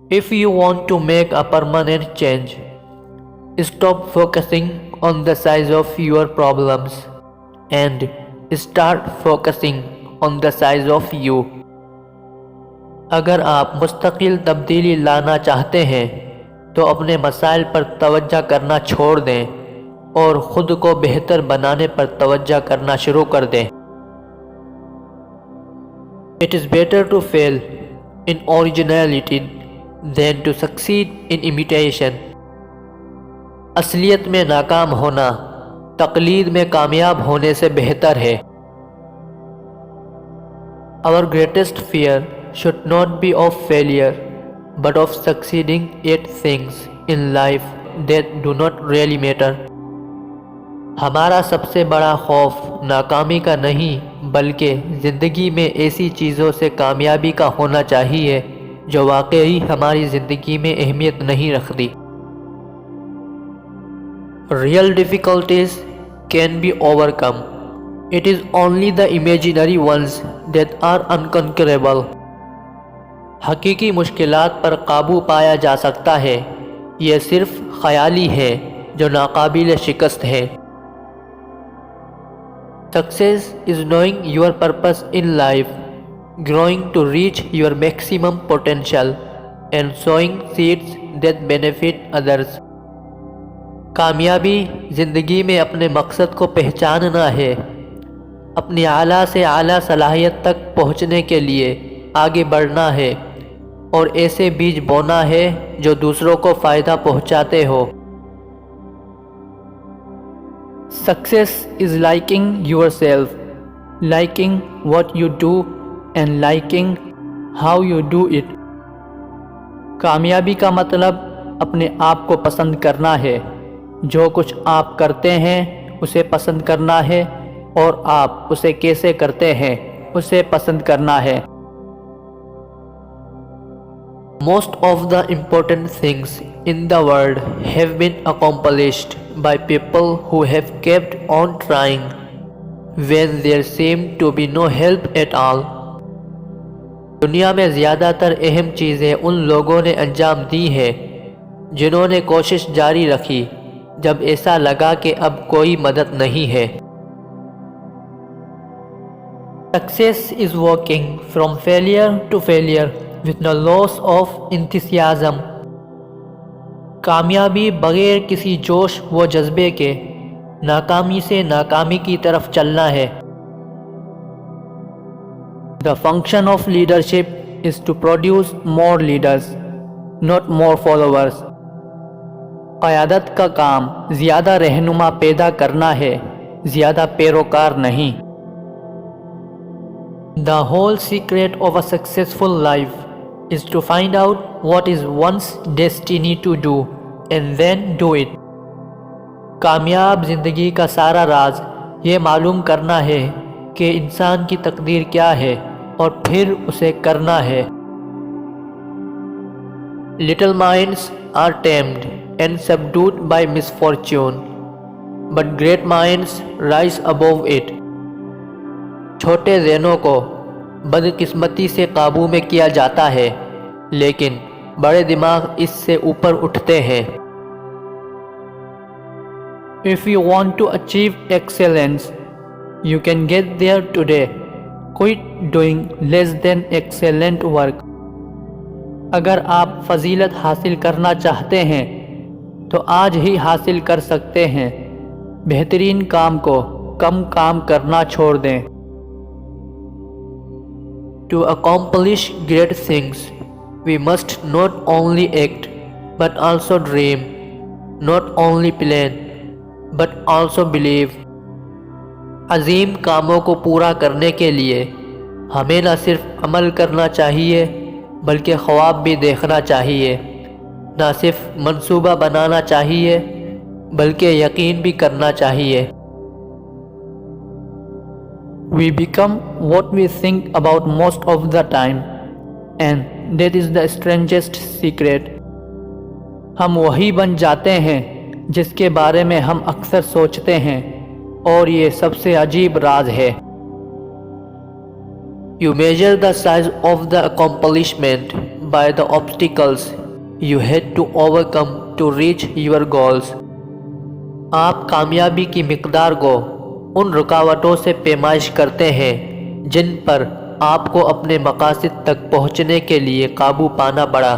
If you want to make a permanent change, stop focusing on the size of your problems and start focusing on the size of you. اگر آپ مستقل تبدیلی لانا چاہتے ہیں تو اپنے مسائل پر توجہ کرنا چھوڑ دیں اور خود کو بہتر بنانے پر توجہ کرنا شروع کر دیں۔ It is better to fail in originality than to succeed in imitation. اصلیت میں ناکام ہونا تقلید میں کامیاب ہونے سے بہتر ہے۔ Our greatest fear should not be of failure, but of succeeding at things in life that do not really matter. ہمارا سب سے بڑا خوف ناکامی کا نہیں بلکہ زندگی میں ایسی چیزوں سے کامیابی کا ہونا چاہیے جو واقعی ہماری زندگی میں اہمیت نہیں رکھتی۔ Real difficulties can be overcome. It is only the imaginary ones that are unconquerable. حقیقی مشکلات پر قابو پایا جا سکتا ہے، یہ صرف خیالی ہے جو ناقابل شکست ہے۔ Success is knowing your purpose in life, growing to reach your maximum potential, and sowing seeds that benefit others. کامیابی زندگی میں اپنے مقصد کو پہچاننا ہے، اپنی اعلیٰ سے اعلیٰ صلاحیت تک پہنچنے کے لیے آگے بڑھنا ہے اور ایسے بیج بونا ہے جو دوسروں کو فائدہ پہنچاتے ہو۔ Success is liking yourself, liking what you do and liking how you do it. کامیابی کا مطلب اپنے آپ کو پسند کرنا ہے، جو کچھ آپ کرتے ہیں اسے پسند کرنا ہے اور آپ اسے کیسے کرتے ہیں اسے پسند کرنا ہے۔ Most of the important things in the world have been accomplished by people who have kept on trying when there seemed to be no help at all. دنیا میں زیادہ تر اہم چیزیں ان لوگوں نے انجام دی ہے جنہوں نے کوشش جاری رکھی جب ایسا لگا کہ اب کوئی مدد نہیں ہے۔ Success is walking from failure to failure with no loss of enthusiasm. کامیابی بغیر کسی جوش و جذبے کے ناکامی سے ناکامی کی طرف چلنا ہے۔ The function of leadership is to produce more leaders, not more followers. قیادت کا کام زیادہ رہنما پیدا کرنا ہے، زیادہ پیروکار نہیں۔ The whole secret of a successful life is to find out what is one's destiny to do and then do it. کامیاب زندگی کا سارا راز یہ معلوم کرنا ہے کہ انسان کی تقدیر کیا ہے اور پھر اسے کرنا ہے۔ Little minds are tamed and subdued by misfortune, but great minds rise above it. چھوٹے ذہنوں کو بدقسمتی سے قابو میں کیا جاتا ہے لیکن بڑے دماغ اس سے اوپر اٹھتے ہیں۔ If you want to achieve excellence, you can get there today. Quit doing less than excellent work. اگر آپ فضیلت حاصل کرنا چاہتے ہیں تو آج ہی حاصل کر سکتے ہیں، بہترین کام کو کم کام کرنا چھوڑ دیں۔ To accomplish great things, we must not only act but also dream, not only plan but also believe. عظیم کاموں کو پورا کرنے کے لیے ہمیں نہ صرف عمل کرنا چاہیے بلکہ خواب بھی دیکھنا چاہیے، نہ صرف منصوبہ بنانا چاہیے بلکہ یقین بھی کرنا چاہیے۔ We become what we think about most of the time, and that is the strangest secret. ہم وہی بن جاتے ہیں جس کے بارے میں ہم اکثر سوچتے ہیں، اور یہ سب سے عجیب راز ہے۔ You measure the size of the accomplishment by the obstacles you had to overcome to reach your goals. آپ کامیابی کی مقدار کو ان رکاوٹوں سے پیمائش کرتے ہیں جن پر آپ کو اپنے مقاصد تک پہنچنے کے لیے قابو پانا پڑا.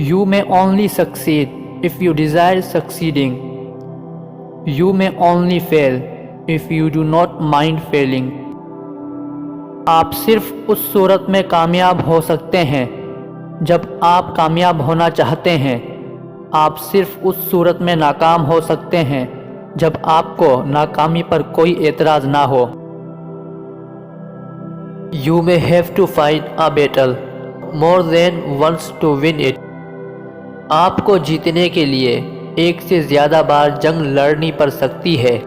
You may only succeed if you desire succeeding. You may only fail if you do not mind failing. آپ صرف اس صورت میں کامیاب ہو سکتے ہیں جب آپ کامیاب ہونا چاہتے ہیں. آپ صرف اس صورت میں ناکام ہو سکتے ہیں جب آپ کو ناکامی پر کوئی اعتراض نہ ہو. You may have to fight a battle more than once to win it. آپ کو جیتنے کے لیے ایک سے زیادہ بار جنگ لڑنی پڑ سکتی ہے.